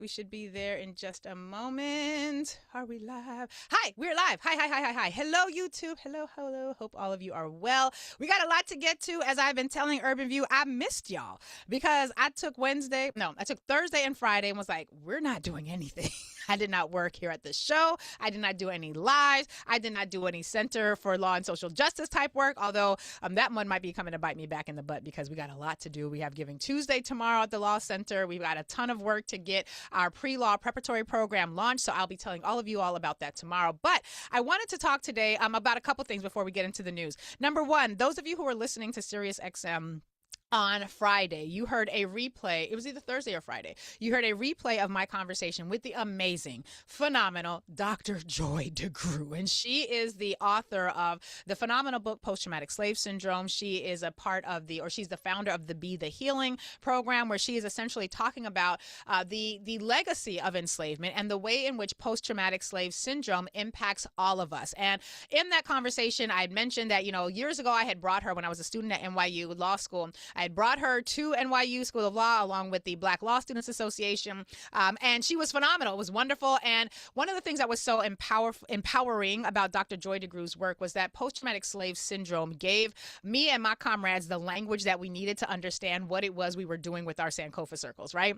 We should be there in just a moment. Are we live? Hi, we're live. Hi. Hello, YouTube. Hello. Hope all of you are well. We got a lot to get to. As I've been telling Urban View, I missed y'all because I took Thursday and Friday and was like, we're not doing anything. I did not work here at the show. I did not do any lives. I did not do any Center for Law and Social Justice type work, although that one might be coming to bite me back in the butt because we got a lot to do. We have Giving Tuesday tomorrow at the Law Center. We've got a ton of work to get our pre-law preparatory program launched, so I'll be telling all of you all about that tomorrow. But I wanted to talk today about a couple things before we get into the news. Number one, those of you who are listening to SiriusXM on Friday, you heard a replay. It was either Thursday or Friday. You heard a replay of my conversation with the amazing, phenomenal Dr. Joy DeGruy. And she is the author of the phenomenal book, Post-Traumatic Slave Syndrome. She is she's the founder of the Be the Healing program, where she is essentially talking about the legacy of enslavement and the way in which post-traumatic slave syndrome impacts all of us. And in that conversation, I had mentioned that, years ago, I had brought her when I was a student at NYU Law School. I had brought her to NYU School of Law along with the Black Law Students Association, and she was phenomenal. It was wonderful. And one of the things that was so empowering about Dr. Joy DeGruy's work was that post-traumatic slave syndrome gave me and my comrades the language that we needed to understand what it was we were doing with our Sankofa circles, right?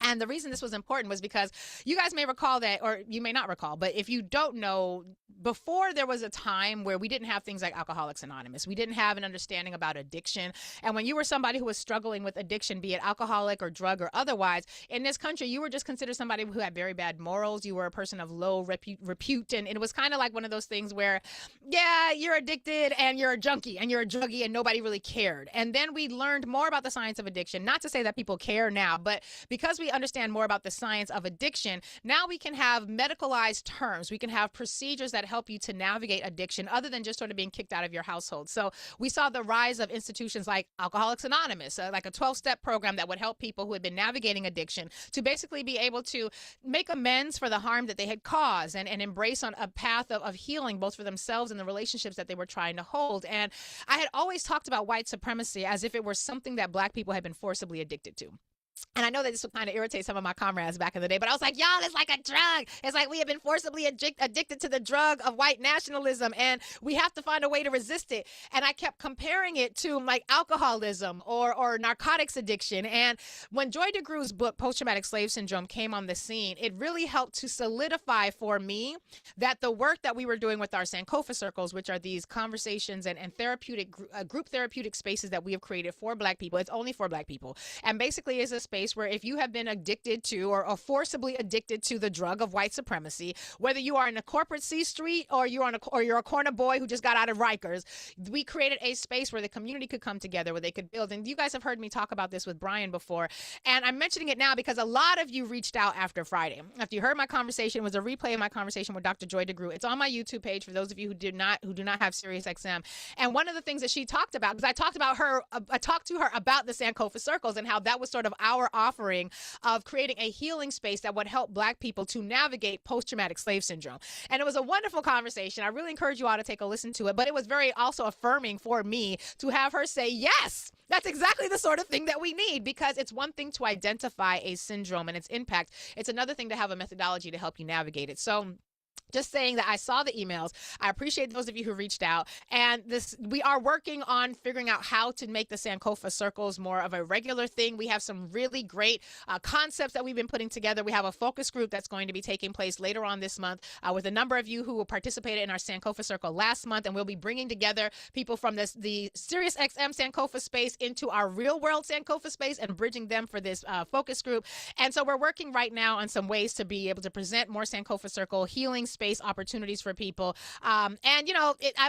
And the reason this was important was because you guys may recall that, or you may not recall, but if you don't know, before there was a time where we didn't have things like Alcoholics Anonymous. We didn't have an understanding about addiction. And when you were somebody who was struggling with addiction, be it alcoholic or drug or otherwise, in this country, you were just considered somebody who had very bad morals. You were a person of low repute. And it was kind of like one of those things where, yeah, you're addicted and you're a junkie and you're a druggie and nobody really cared. And then we learned more about the science of addiction. Not to say that people care now, but because we understand more about the science of addiction, now we can have medicalized terms. We can have procedures that help you to navigate addiction other than just sort of being kicked out of your household. So we saw the rise of institutions like Alcoholics Anonymous, like a 12-step program that would help people who had been navigating addiction to basically be able to make amends for the harm that they had caused and embrace on a path of healing, both for themselves and the relationships that they were trying to hold. And I had always talked about white supremacy as if it were something that Black people had been forcibly addicted to. And I know that this would kind of irritate some of my comrades back in the day, but I was like, y'all, it's like a drug. It's like we have been forcibly addicted to the drug of white nationalism, and we have to find a way to resist it. And I kept comparing it to like alcoholism or narcotics addiction. And when Joy DeGruy's book, Post-Traumatic Slave Syndrome, came on the scene, it really helped to solidify for me that the work that we were doing with our Sankofa circles, which are these conversations and therapeutic group therapeutic spaces that we have created for Black people. It's only for Black people. And basically is a space where if you have been addicted to or forcibly addicted to the drug of white supremacy, whether you are in a corporate C street or you're a corner boy who just got out of Rikers, we created a space where the community could come together, where they could build. And you guys have heard me talk about this with Brian before, and I'm mentioning it now because a lot of you reached out after Friday. After you heard my conversation, it was a replay of my conversation with Dr. Joy DeGruy. It's on my YouTube page for those of you who do not have SiriusXM. And one of the things that she talked about, because I talked to her about the Sankofa circles and how that was sort of our offering of creating a healing space that would help Black people to navigate post-traumatic slave syndrome. And it was a wonderful conversation. I really encourage you all to take a listen to it, but it was very also affirming for me to have her say, yes, that's exactly the sort of thing that we need, because it's one thing to identify a syndrome and its impact. It's another thing to have a methodology to help you navigate it. So just saying that I saw the emails. I appreciate those of you who reached out. And we are working on figuring out how to make the Sankofa circles more of a regular thing. We have some really great concepts that we've been putting together. We have a focus group that's going to be taking place later on this month with a number of you who participated in our Sankofa circle last month. And we'll be bringing together people from the SiriusXM Sankofa space into our real world Sankofa space and bridging them for this focus group. And so we're working right now on some ways to be able to present more Sankofa circle healing space opportunities for people. And,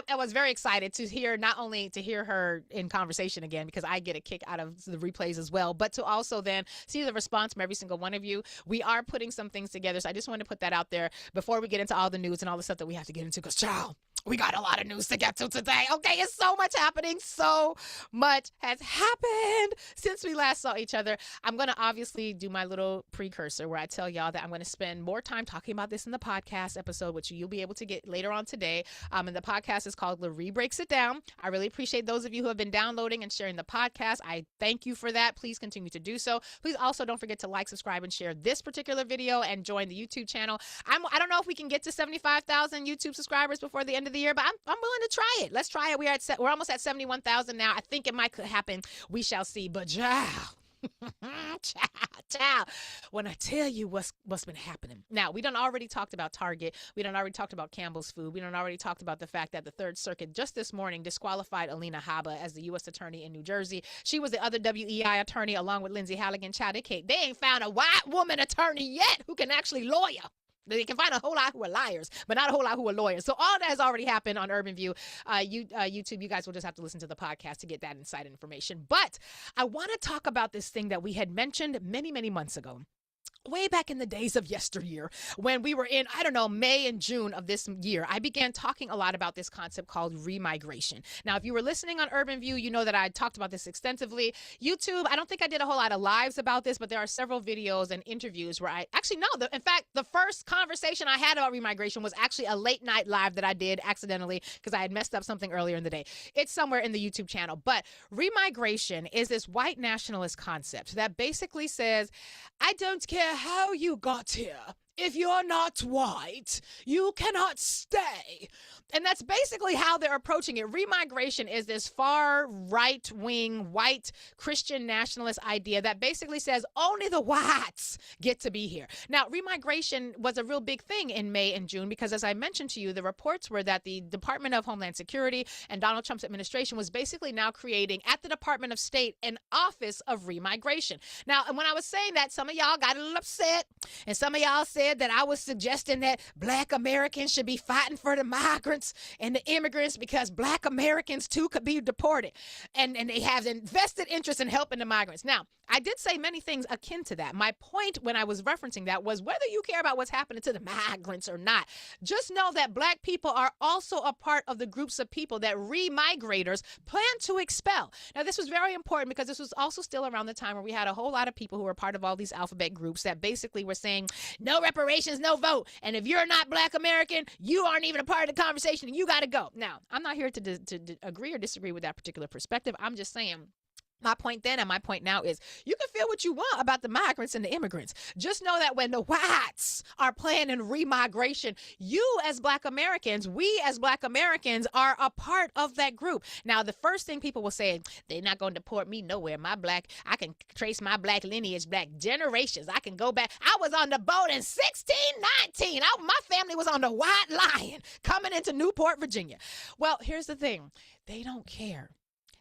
I was very excited to hear, not only to hear her in conversation again, because I get a kick out of the replays as well, but to also then see the response from every single one of you. We are putting some things together. So I just wanted to put that out there before we get into all the news and all the stuff that we have to get into, because, child, We got a lot of news to get to today. Okay, it's so much happening. So much has happened since we last saw each other. I'm going to obviously do my little precursor where I tell y'all that I'm going to spend more time talking about this in the podcast episode, which you'll be able to get later on today. And the podcast is called Lurie Breaks It Down. I really appreciate those of you who have been downloading and sharing the podcast. I thank you for that. Please continue to do so. Please also don't forget to like, subscribe, and share this particular video and join the YouTube channel. I don't know if we can get to 75,000 YouTube subscribers before the end of the year, but I'm willing to try it. Let's try it. We're almost at 71,000 now. I think it might could happen. We shall see. But child, when I tell you what's been happening. Now, we done already talked about Target. We done already talked about Campbell's Food. We done already talked about the fact that the Third Circuit just this morning disqualified Alina Habba as the U.S. attorney in New Jersey. She was the other WEI attorney along with Lindsay Halligan. Child, they ain't found a white woman attorney yet who can actually lawyer. They can find a whole lot who are liars, but not a whole lot who are lawyers. So all that has already happened on Urban View. YouTube, you guys will just have to listen to the podcast to get that inside information. But I want to talk about this thing that we had mentioned many, many months ago. Way back in the days of yesteryear, when we were in, May and June of this year, I began talking a lot about this concept called remigration. Now, if you were listening on Urban View, you know that I talked about this extensively. YouTube, I don't think I did a whole lot of lives about this, but there are several videos and interviews where in fact, the first conversation I had about remigration was actually a late night live that I did accidentally because I had messed up something earlier in the day. It's somewhere in the YouTube channel. But remigration is this white nationalist concept that basically says, I don't care how you got here. If you're not white, you cannot stay. And that's basically how they're approaching it. Remigration is this far right-wing white Christian nationalist idea that basically says only the whites get to be here. Now, remigration was a real big thing in May and June because, as I mentioned to you, the reports were that the Department of Homeland Security and Donald Trump's administration was basically now creating at the Department of State an office of remigration. Now, when I was saying that, some of y'all got a little upset, and some of y'all said that I was suggesting that Black Americans should be fighting for the migrants and the immigrants because Black Americans too could be deported, and they have an vested interest in helping the migrants. Now, I did say many things akin to that. My point when I was referencing that was whether you care about what's happening to the migrants or not, just know that Black people are also a part of the groups of people that remigrators plan to expel. Now, this was very important because this was also still around the time where we had a whole lot of people who were part of all these alphabet groups that basically were saying, no reparations, no vote. And if you're not Black American, you aren't even a part of the conversation and you got to go. Now, I'm not here to agree or disagree with that particular perspective. I'm just saying, my point then and my point now is you can feel what you want about the migrants and the immigrants. Just know that when the whites are planning remigration, you as Black Americans, we as Black Americans are a part of that group. Now, the first thing people will say, they're not going to deport me nowhere. I can trace my Black lineage back generations. I can go back. I was on the boat in 1619. My family was on the White Lion coming into Newport, Virginia. Well, here's the thing. They don't care.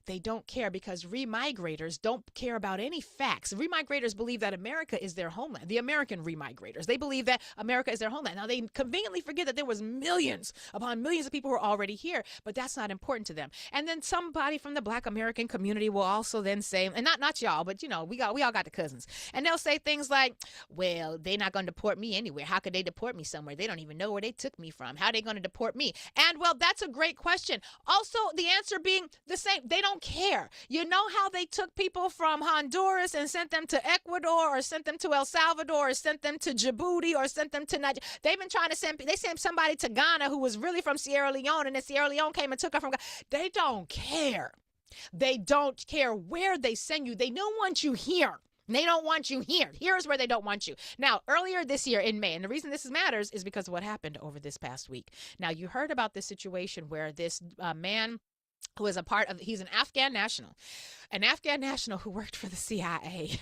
They don't care because remigrators don't care about any facts. Remigrators believe that America is their homeland. The American remigrators, they believe that America is their homeland. Now, they conveniently forget that there was millions upon millions of people who are already here, but that's not important to them. And then somebody from the Black American community will also then say, and not y'all, but we all got the cousins, and they'll say things like, well, they're not going to deport me anywhere. How could they deport me somewhere? They don't even know where they took me from. How are they going to deport me? And well, that's a great question. Also, the answer being the same. They don't care. You know how they took people from Honduras and sent them to Ecuador or sent them to El Salvador or sent them to Djibouti or sent them to Nigeria? They've been trying to they sent somebody to Ghana who was really from Sierra Leone, and then Sierra Leone came and took her from Ghana. They don't care. They don't care where they send you. They don't want you here. They don't want you here. Here's where they don't want you. Now, earlier this year in May, and the reason this matters is because of what happened over this past week. Now, you heard about this situation where this man who is he's an Afghan national who worked for the CIA.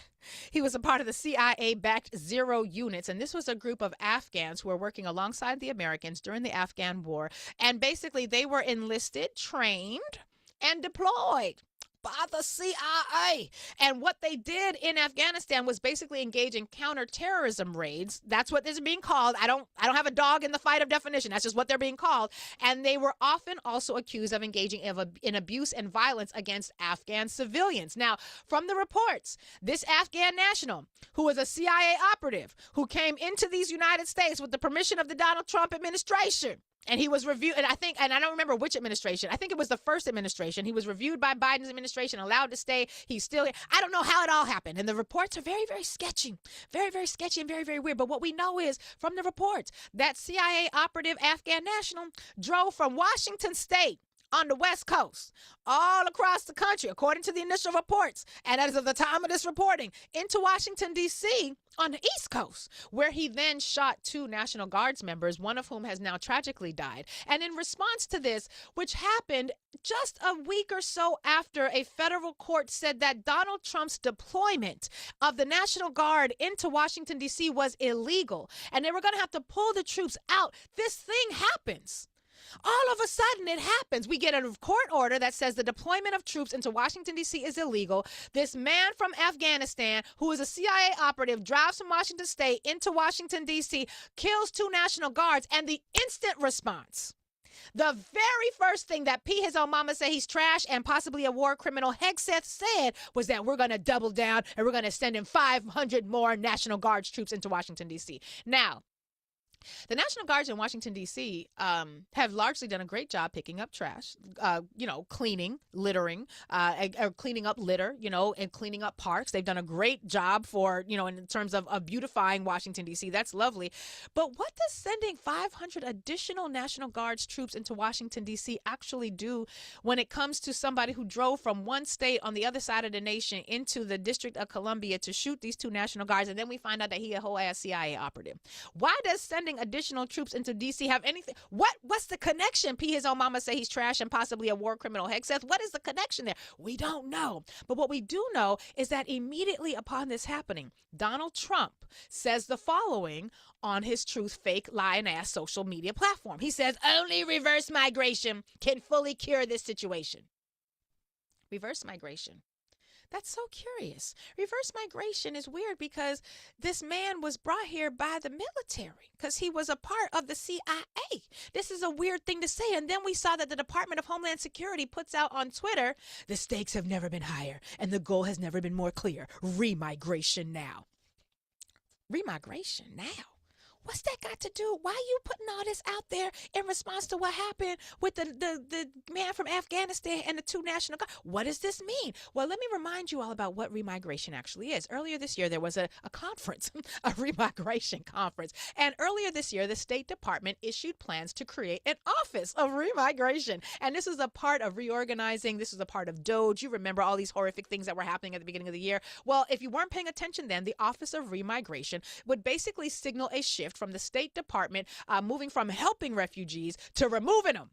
He was a part of the CIA-backed Zero units, and this was a group of Afghans who were working alongside the Americans during the Afghan war, and basically they were enlisted, trained, and deployed by the CIA. And what they did in Afghanistan was basically engage in counterterrorism raids. That's what this is being called. I don't have a dog in the fight of definition. That's just what they're being called. And they were often also accused of engaging in abuse and violence against Afghan civilians. Now, from the reports, this Afghan national, who was a CIA operative, who came into these United States with the permission of the Donald Trump administration, And he was reviewed, and I don't remember which administration. I think it was the first administration. He was reviewed by Biden's administration, allowed to stay. He's still here. I don't know how it all happened. And the reports are very, very sketchy. Very, very sketchy and very, very weird. But what we know is from the reports that CIA operative Afghan national drove from Washington State on the West Coast, all across the country, according to the initial reports, and as of the time of this reporting, into Washington, D.C., on the East Coast, where he then shot 2 National Guards members, one of whom has now tragically died. And in response to this, which happened just a week or so after a federal court said that Donald Trump's deployment of the National Guard into Washington, D.C. was illegal, and they were going to have to pull the troops out, this thing happens. All of a sudden, it happens. We get a court order that says the deployment of troops into Washington, D.C. is illegal. This man from Afghanistan, who is a CIA operative, drives from Washington State into Washington, D.C., kills 2 National Guards, and the instant response, the very first thing that his own mama said he's trash and possibly a war criminal, Hegseth, said was that we're going to double down and we're going to send in 500 more National Guards troops into Washington, D.C. Now, the National Guards in Washington, D.C. Have largely done a great job picking up trash, cleaning, littering, or cleaning up litter, and cleaning up parks. They've done a great job for, in terms of beautifying Washington, D.C. That's lovely. But what does sending 500 additional National Guards troops into Washington, D.C. actually do when it comes to somebody who drove from one state on the other side of the nation into the District of Columbia to shoot these 2 National Guards, and then we find out that he a whole ass CIA operative? Why does sending additional troops into D.C. have anything? What's the connection? His own mama say he's trash and possibly a war criminal, Hegseth. What is the connection there? We don't know. But what we do know is that immediately upon this happening, Donald Trump says the following on his truth, fake, lying ass social media platform. He says, only reverse migration can fully cure this situation. Reverse migration. That's so curious. Reverse migration is weird because this man was brought here by the military because he was a part of the CIA. This is a weird thing to say. And then we saw that the Department of Homeland Security puts out on Twitter, the stakes have never been higher and the goal has never been more clear. Remigration now. Remigration now. What's that got to do? Why are you putting all this out there in response to what happened with the man from Afghanistan and the 2 National Guard? What does this mean? Well, let me remind you all about what remigration actually is. Earlier this year, there was a conference, a remigration conference. And earlier this year, the State Department issued plans to create an office of remigration. And this is a part of reorganizing. This is a part of DOGE. You remember all these horrific things that were happening at the beginning of the year. Well, if you weren't paying attention then, the Office of Remigration would basically signal a shift from the State Department moving from helping refugees to removing them.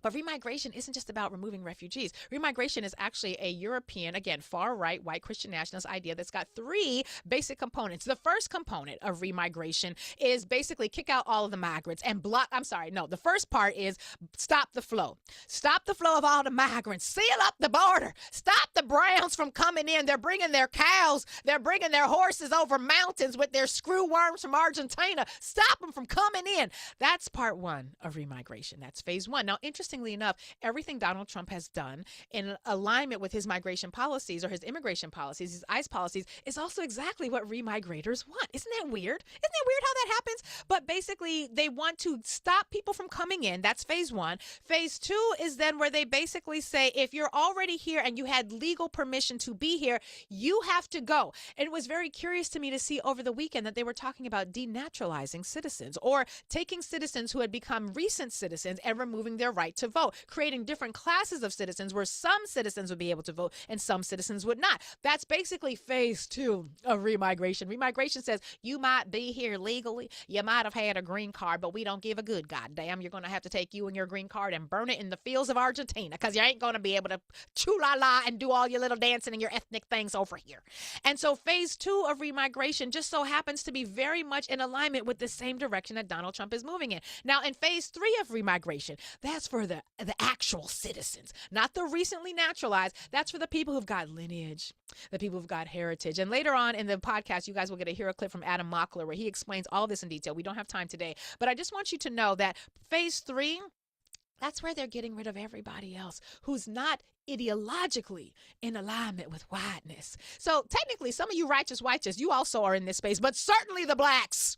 But remigration isn't just about removing refugees. Remigration is actually a European, again, far-right, white Christian nationalist idea that's got 3 basic components. The first component of remigration is basically kick out all of the migrants and the first part is stop the flow. Stop the flow of all the migrants. Seal up the border. Stop the Browns from coming in. They're bringing their cows. They're bringing their horses over mountains with their screw worms from Argentina. Stop them from coming in. That's part 1 of remigration. That's phase 1. Now, interestingly enough, everything Donald Trump has done in alignment with his migration policies or his immigration policies, his ICE policies, is also exactly what remigrators want. Isn't that weird? Isn't that weird how that happens? But basically, they want to stop people from coming in. That's phase 1. Phase 2 is then where they basically say, if you're already here and you had legal permission to be here, you have to go. And it was very curious to me to see over the weekend that they were talking about denaturalizing citizens or taking citizens who had become recent citizens and removing their right to vote, creating different classes of citizens where some citizens would be able to vote and some citizens would not. That's basically phase 2 of remigration. Remigration says you might be here legally, you might have had a green card, but we don't give a good goddamn. You're going to have to take you and your green card and burn it in the fields of Argentina because you ain't going to be able to choo-la-la and do all your little dancing and your ethnic things over here. And so phase 2 of remigration just so happens to be very much in alignment with the same direction that Donald Trump is moving in. Now, in phase 3 of remigration, that's for the actual citizens, not the recently naturalized. That's for the people who've got lineage, the people who've got heritage. And later on in the podcast, you guys will get to hear a clip from Adam Mockler where he explains all this in detail. We don't have time today, but I just want you to know that phase 3, that's where they're getting rid of everybody else who's not ideologically in alignment with whiteness. So technically, some of you righteous whites, you also are in this space, but certainly the blacks.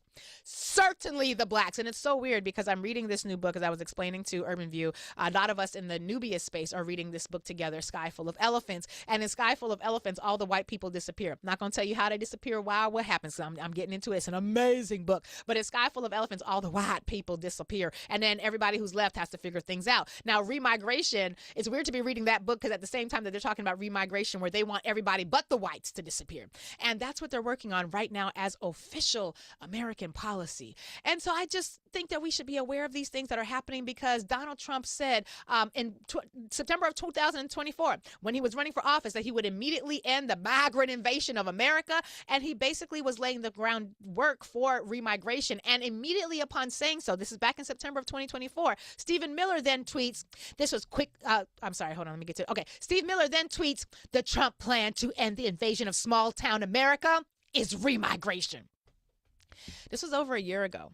certainly the blacks. And it's so weird because I'm reading this new book, as I was explaining to Urban View. A lot of us in the Nubia space are reading this book together, Sky Full of Elephants. And in Sky Full of Elephants, all the white people disappear. I'm not going to tell you how they disappear, why, what happens. So I'm getting into it. It's an amazing book. But in Sky Full of Elephants, all the white people disappear. And then everybody who's left has to figure things out. Now, Remigration, it's weird to be reading that book because at the same time that they're talking about remigration where they want everybody but the whites to disappear. And that's what they're working on right now as official American policy. And so I just think that we should be aware of these things that are happening because Donald Trump said in September of 2024, when he was running for office, that he would immediately end the migrant invasion of America. And he basically was laying the groundwork for remigration. And immediately upon saying so, this is back in September of 2024, Stephen Miller then tweets, this was quick. I'm sorry, hold on, let me get to it. Okay. Steve Miller then tweets, the Trump plan to end the invasion of small town America is remigration. This was over a year ago.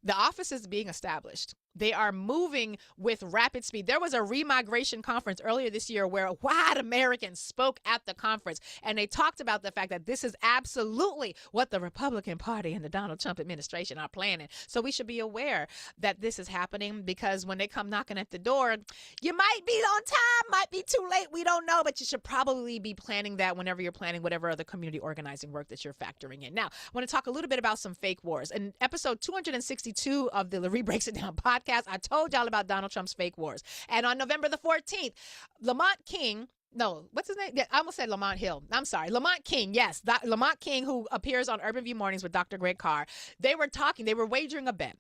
The office is being established. They are moving with rapid speed. There was a remigration conference earlier this year where white Americans spoke at the conference, and they talked about the fact that this is absolutely what the Republican Party and the Donald Trump administration are planning. So we should be aware that this is happening because when they come knocking at the door, you might be on time, might be too late, we don't know, but you should probably be planning that whenever you're planning whatever other community organizing work that you're factoring in. Now, I want to talk a little bit about some fake wars. In episode 262 of the Lurie Breaks It Down podcast, I told y'all about Donald Trump's fake wars. And on November the 14th, Lamont King, no, what's his name? I almost said Lamont Hill. I'm sorry. Lamont King, yes. Lamont King, who appears on Urban View Mornings with Dr. Greg Carr, they were wagering a bet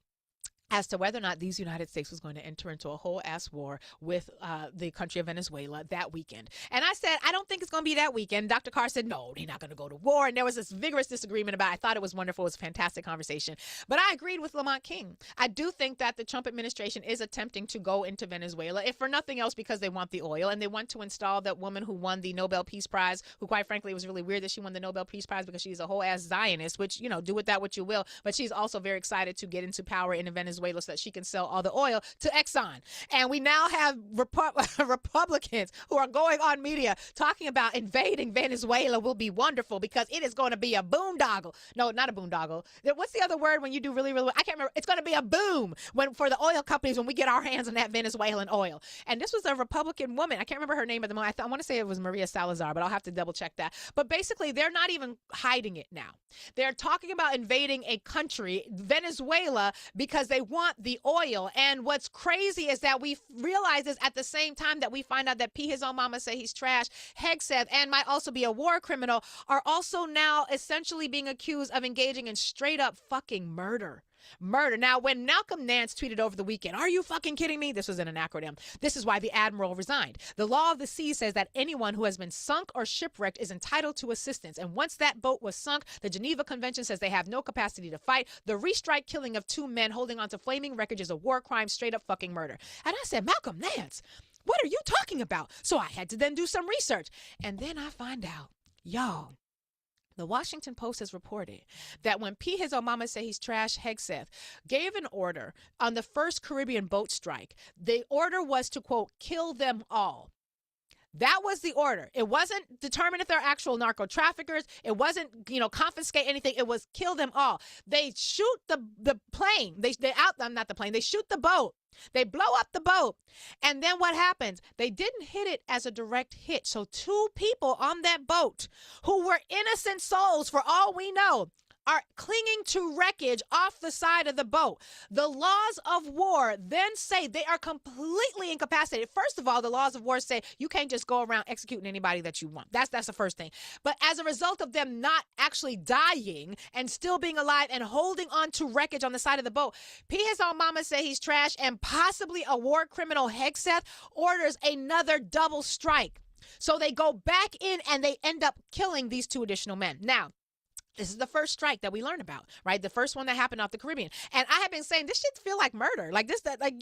as to whether or not these United States was going to enter into a whole ass war with the country of Venezuela that weekend. And I said, I don't think it's going to be that weekend. Dr. Carr said, no, they're not going to go to war. And there was this vigorous disagreement about it. I thought it was wonderful. It was a fantastic conversation. But I agreed with Lamont King. I do think that the Trump administration is attempting to go into Venezuela, if for nothing else, because they want the oil. And they want to install that woman who won the Nobel Peace Prize, who quite frankly, it was really weird that she won the Nobel Peace Prize because she's a whole ass Zionist, which, do with that what you will. But she's also very excited to get into power in Venezuela so that she can sell all the oil to Exxon. And we now have Republicans who are going on media talking about invading Venezuela will be wonderful because it is going to be a boondoggle. No, not a boondoggle. What's the other word when you do really, really, I can't remember. It's going to be a boom for the oil companies when we get our hands on that Venezuelan oil. And this was a Republican woman. I can't remember her name at the moment. I want to say it was Maria Salazar, but I'll have to double check that. But basically, they're not even hiding it now. They're talking about invading a country, Venezuela, because they want the oil. And what's crazy is that we realize this at the same time that we find out that his own mama say he's trash, Hegseth, and might also be a war criminal, are also now essentially being accused of engaging in straight up fucking murder. Now, when Malcolm Nance tweeted over the weekend, are you fucking kidding me? This was in an acronym. This is why the admiral resigned. The law of the sea says that anyone who has been sunk or shipwrecked is entitled to assistance. And once that boat was sunk, the Geneva Convention says they have no capacity to fight. The restrike killing of 2 men holding onto flaming wreckage is a war crime, straight up fucking murder. And I said, Malcolm Nance, what are you talking about? So I had to then do some research. And then I find out, y'all, the Washington Post has reported that when his own mama say he's trash, Hegseth gave an order on the first Caribbean boat strike. The order was to, quote, kill them all. That was the order. It wasn't determine if they're actual narco traffickers. It wasn't, confiscate anything. It was kill them all. They shoot the plane. They shoot the boat. They blow up the boat. And then what happens? They didn't hit it as a direct hit. So 2 people on that boat who were innocent souls, for all we know, are clinging to wreckage off the side of the boat. The laws of war then say they are completely incapacitated. First of all, the laws of war say you can't just go around executing anybody that you want. That's the first thing. But as a result of them not actually dying and still being alive and holding on to wreckage on the side of the boat, his own mama say he's trash, and possibly a war criminal, Hegseth, orders another double strike. So they go back in and they end up killing these 2 additional men. Now, this is the first strike that we learn about, right? The first one that happened off the Caribbean. And I have been saying this shit feel like murder. Like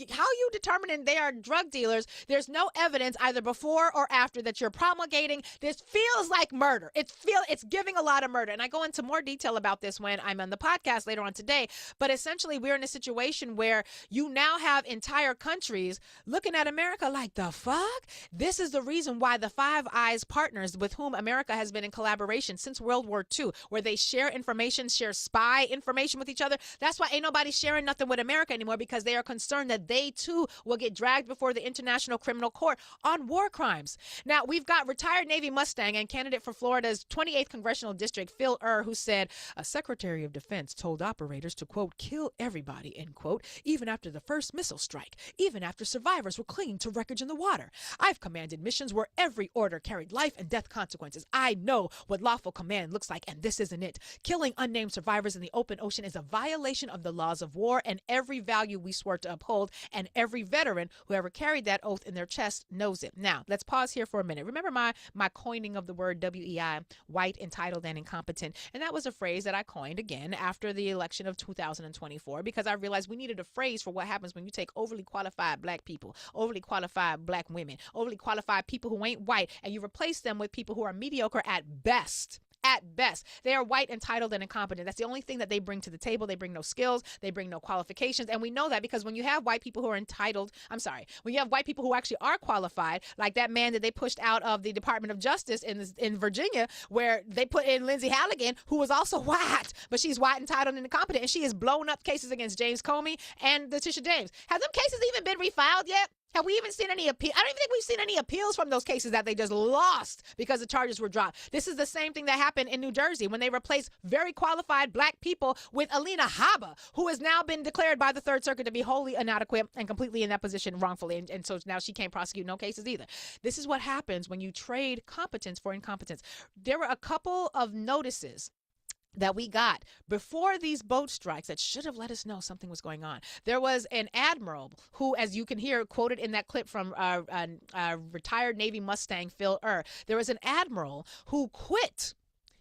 how you determining they are drug dealers? There's no evidence either before or after that you're promulgating. This feels like murder. It's giving a lot of murder. And I go into more detail about this when I'm on the podcast later on today. But essentially, we're in a situation where you now have entire countries looking at America like, the fuck? This is the reason why the Five Eyes partners with whom America has been in collaboration since World War II, where they share information, share spy information with each other. That's why ain't nobody sharing nothing with America anymore, because they are concerned that they too will get dragged before the International Criminal Court on war crimes. Now, we've got retired Navy Mustang and candidate for Florida's 28th Congressional District, Phil who said, a Secretary of Defense told operators to, quote, kill everybody, end quote, even after the first missile strike, even after survivors were clinging to wreckage in the water. I've commanded missions where every order carried life and death consequences. I know what lawful command looks like, and this isn't it. Killing unnamed survivors in the open ocean is a violation of the laws of war and every value we swore to uphold, and every veteran who ever carried that oath in their chest knows it. Now, let's pause here for a minute. Remember my coining of the word WEI, white, entitled, and incompetent, and that was a phrase that I coined again after the election of 2024, because I realized we needed a phrase for what happens when you take overly qualified black people, overly qualified black women, overly qualified people who ain't white, and you replace them with people who are mediocre at best. At best, they are white, entitled, and incompetent. That's the only thing that they bring to the table. They bring no skills. They bring no qualifications. And we know that because when you have white people who are when you have white people who actually are qualified, like that man that they pushed out of the Department of Justice in Virginia, where they put in Lindsay Halligan, who was also white, but she's white, entitled, and incompetent, and she has blown up cases against James Comey and Letitia James. Have them cases even been refiled yet? Have we even seen any appeal? I don't even think we've seen any appeals from those cases that they just lost because the charges were dropped. This is the same thing that happened in New Jersey when they replaced very qualified black people with Alina Habba, who has now been declared by the Third Circuit to be wholly inadequate and completely in that position wrongfully. And so now she can't prosecute no cases either. This is what happens when you trade competence for incompetence. There were a couple of notices that we got before these boat strikes that should have let us know something was going on. There was an admiral who, as you can hear quoted in that clip from retired Navy Mustang Phil there was an admiral who quit.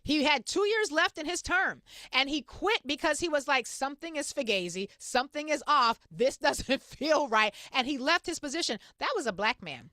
He had 2 years left in his term, and he quit because he was like, something is fugazi, something is off, this doesn't feel right, and he left his position. That was a black man.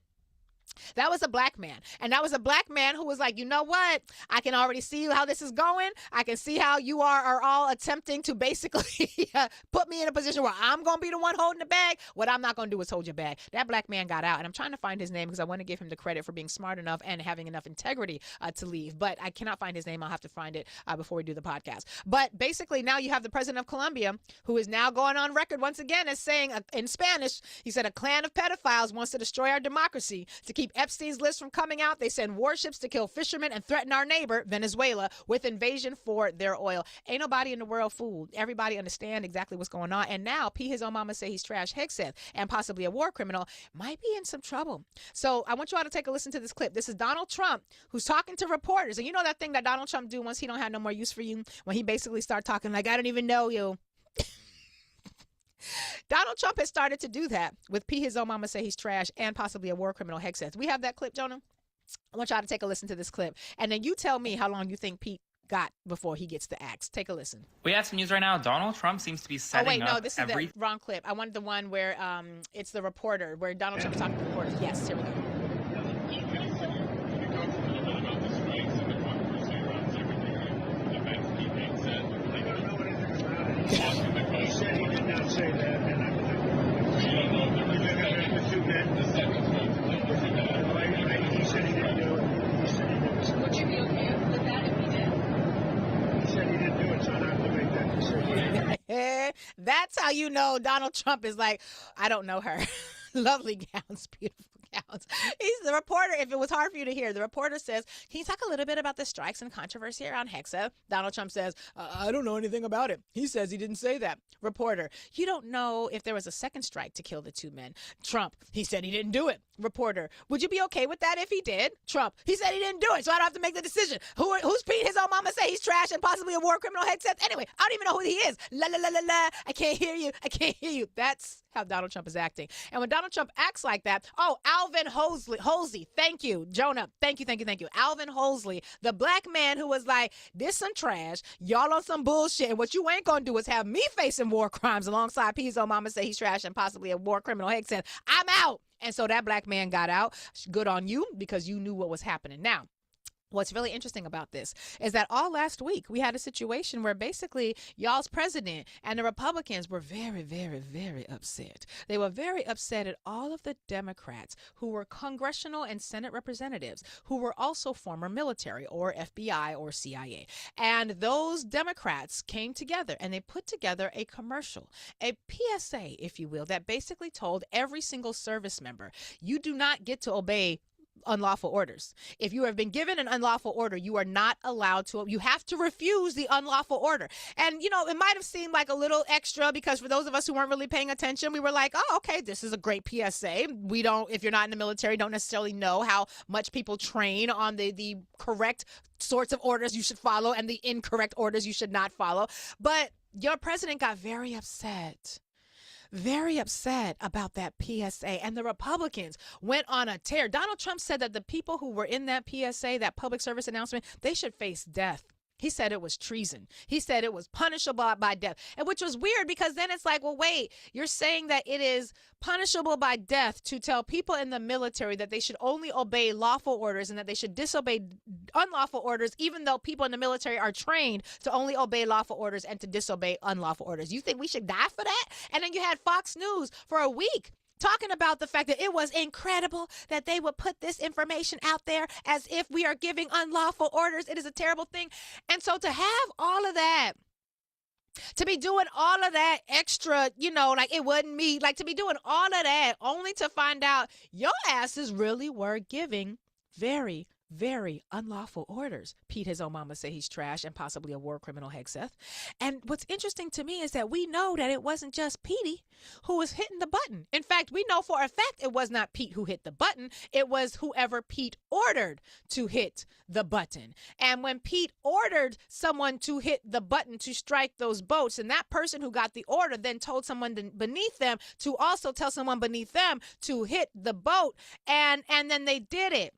That was a black man. And that was a black man who was like, you know what? I can already see how this is going. I can see how you are all attempting to basically put me in a position where I'm going to be the one holding the bag. What I'm not going to do is hold your bag. That black man got out. And I'm trying to find his name because I want to give him the credit for being smart enough and having enough integrity to leave. But I cannot find his name. I'll have to find it before we do the podcast. But basically now you have the president of Colombia, who is now going on record once again as saying in Spanish, he said, a clan of pedophiles wants to destroy our democracy. To keep Epstein's list from coming out, they send warships to kill fishermen and threaten our neighbor, Venezuela, with invasion for their oil. Ain't nobody in the world fooled. Everybody understand exactly what's going on. And now, his own mama say he's trash Hegseth and possibly a war criminal, might be in some trouble. So I want you all to take a listen to this clip. This is Donald Trump, who's talking to reporters. And you know that thing that Donald Trump do once he don't have no more use for you? When he basically start talking like, I don't even know you. Donald Trump has started to do that with his own mama say he's trash and possibly a war criminal Hegseth. We have that clip, Jonah. I want y'all to take a listen to this clip. And then you tell me how long you think Pete got before he gets the axe. Take a listen. We have some news right now. Donald Trump seems to be setting up this is the wrong clip. I wanted the one where it's the reporter, where Donald Trump is talking to the reporters. Yes, here we go. He said he did not say that, and I he said he didn't do it. He said he didn't. Would you be okay with that if he did? He said he didn't do it, so I don't have to make that decision. That's how you know Donald Trump is like, I don't know her. Lovely gowns, beautiful gowns. He's the reporter. If it was hard for you to hear, the reporter says, can you talk a little bit about the strikes and controversy around Hegseth? Donald Trump says, I don't know anything about it. He says he didn't say that. Reporter, you don't know if there was a second strike to kill the two men. Trump, he said he didn't do it. Reporter, would you be okay with that if he did? Trump, he said he didn't do it, so I don't have to make the decision. Who's Pete? His own mama say he's trash and possibly a war criminal Hegseth. Anyway, I don't even know who he is. La la la la la. I can't hear you. I can't hear you. That's how Donald Trump is acting. And when Donald Trump acts like that, Alvin Holsey, thank you, Jonah, thank you. Alvin Holsey, the black man who was like, this some trash, y'all on some bullshit, and what you ain't gonna do is have me facing war crimes alongside P's own mama say he's trash and possibly a war criminal Hegseth. I'm out. And so that black man got out. Good on you, because you knew what was happening. Now, What's really interesting about this is that all last week we had a situation where basically y'all's president and the Republicans were very, very, very upset. They were very upset at all of the Democrats who were congressional and Senate representatives who were also former military or FBI or CIA. And those Democrats came together and they put together a commercial, a PSA, if you will, that basically told every single service member, you do not get to obey unlawful orders. If you have been given an unlawful order, you are not allowed to, you have to refuse the unlawful order. And, you know, it might have seemed like a little extra because for those of us who weren't really paying attention, we were like, oh, okay, this is a great PSA. We don't, if you're not in the military, don't necessarily know how much people train on the correct sorts of orders you should follow and the incorrect orders you should not follow. But your president got very upset about that PSA, and the Republicans went on a tear. Donald Trump said that the people who were in that PSA, that public service announcement, they should face death. He said it was treason. He said it was punishable by death, and which was weird because then it's like, well, wait, you're saying that it is punishable by death to tell people in the military that they should only obey lawful orders and that they should disobey unlawful orders, even though people in the military are trained to only obey lawful orders and to disobey unlawful orders. You think we should die for that? And then you had Fox News for a week talking about the fact that it was incredible that they would put this information out there as if we are giving unlawful orders. It is a terrible thing. And so to have all of that, to be doing all of that extra, you know, like it wasn't me, like to be doing all of that only to find out your asses really were giving very, very unlawful orders. Pete, his own mama, say he's trash and possibly a war criminal, Hegseth. And what's interesting to me is that we know that it wasn't just Petey who was hitting the button. In fact, we know for a fact it was not Pete who hit the button. It was whoever Pete ordered to hit the button. And when Pete ordered someone to hit the button to strike those boats, and that person who got the order then told someone beneath them to also tell someone beneath them to hit the boat, and then they did it.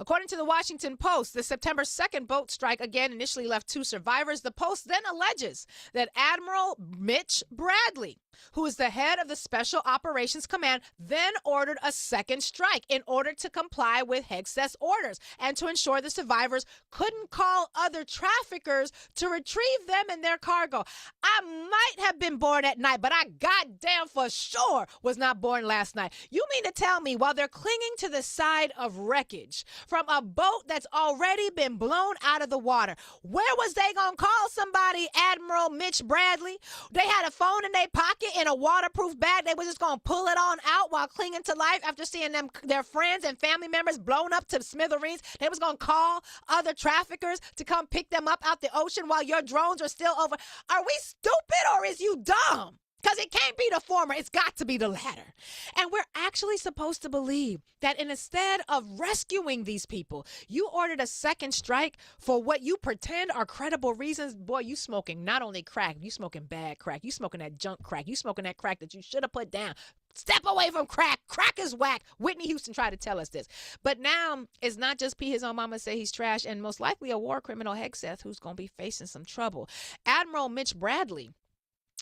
According to the Washington Post, the September 2nd boat strike again initially left 2 survivors. The Post then alleges that Admiral Mitch Bradley, who is the head of the Special Operations Command, then ordered a second strike in order to comply with Hegseth's orders and to ensure the survivors couldn't call other traffickers to retrieve them and their cargo. I might have been born at night, but I goddamn for sure was not born last night. You mean to tell me while they're clinging to the side of wreckage from a boat that's already been blown out of the water, where was they gonna call somebody, Admiral Mitch Bradley? They had a phone in their pocket in a waterproof bag. They were just gonna pull it on out while clinging to life after seeing their friends and family members blown up to smithereens. They was gonna call other traffickers to come pick them up out the ocean while your drones are still over. Are we stupid or is you dumb? Because it can't be the former. It's got to be the latter. And we're actually supposed to believe that instead of rescuing these people, you ordered a second strike for what you pretend are credible reasons. Boy, you smoking not only crack, you smoking bad crack. You smoking that junk crack. You smoking that crack that you should have put down. Step away from crack. Crack is whack. Whitney Houston tried to tell us this. But now it's not just P. His own mama say he's trash and most likely a war criminal, Hegseth, who's going to be facing some trouble. Admiral Mitch Bradley,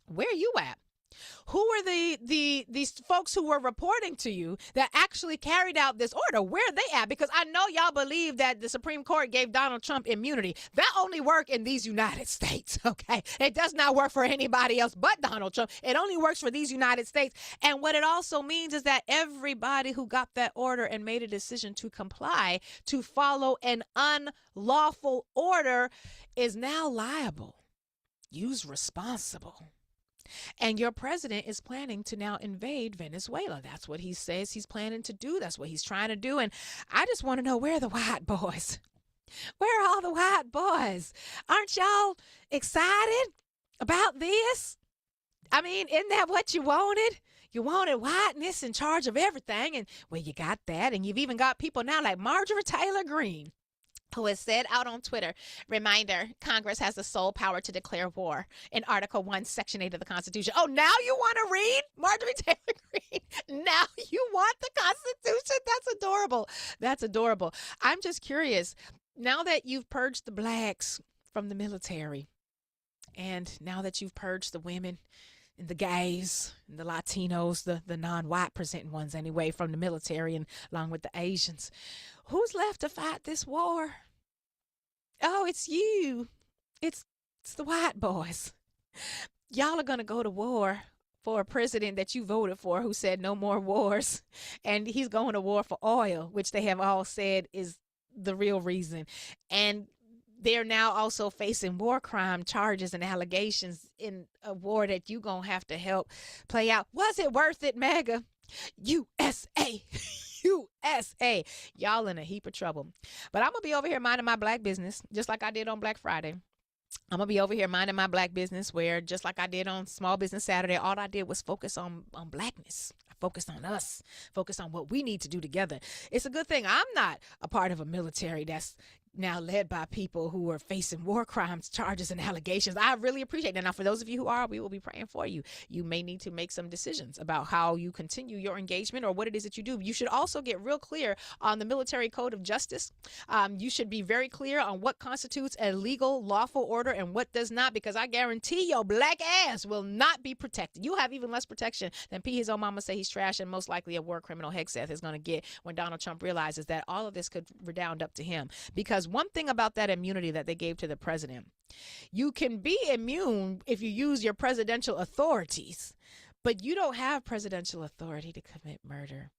where are you at? Who are these folks who were reporting to you that actually carried out this order? Where are they at? Because I know y'all believe that the Supreme Court gave Donald Trump immunity. That only works in these United States, okay? It does not work for anybody else but Donald Trump. It only works for these United States. And what it also means is that everybody who got that order and made a decision to comply, to follow an unlawful order, is now liable. Use responsible. And your president is planning to now invade Venezuela. That's what he says he's planning to do. That's what he's trying to do. And I just want to know, where are the white boys? Where are all the white boys? Aren't y'all excited about this? I mean, isn't that what you wanted? You wanted whiteness in charge of everything. And, well, you got that. And you've even got people now like Marjorie Taylor Greene, who has said out on Twitter, reminder, Congress has the sole power to declare war in Article 1, Section 8 of the Constitution. Oh, now you want to read Marjorie Taylor Greene? Now you want the Constitution? That's adorable. That's adorable. I'm just curious, now that you've purged the blacks from the military, and now that you've purged the women, and the gays, and the Latinos, the non-white presenting ones anyway, from the military and along with the Asians. Who's left to fight this war? Oh, it's you. It's the white boys. Y'all are going to go to war for a president that you voted for who said no more wars. And he's going to war for oil, which they have all said is the real reason. And they're now also facing war crime charges and allegations in a war that you're going to have to help play out. Was it worth it, MAGA? USA. USA. Y'all in a heap of trouble. But I'm going to be over here minding my black business, just like I did on Black Friday. I'm going to be over here minding my black business where, just like I did on Small Business Saturday, all I did was focus on blackness. I focused on us, focused on what we need to do together. It's a good thing I'm not a part of a military that's now led by people who are facing war crimes, charges, and allegations. I really appreciate that. Now, for those of you who are, we will be praying for you. You may need to make some decisions about how you continue your engagement or what it is that you do. You should also get real clear on the military code of justice. You should be very clear on what constitutes a legal, lawful order and what does not, because I guarantee your black ass will not be protected. You have even less protection than P. His own mama say he's trash, and most likely a war criminal Hegseth is going to get when Donald Trump realizes that all of this could redound up to him. Because one thing about that immunity that they gave to the president, you can be immune if you use your presidential authorities, but you don't have presidential authority to commit murder.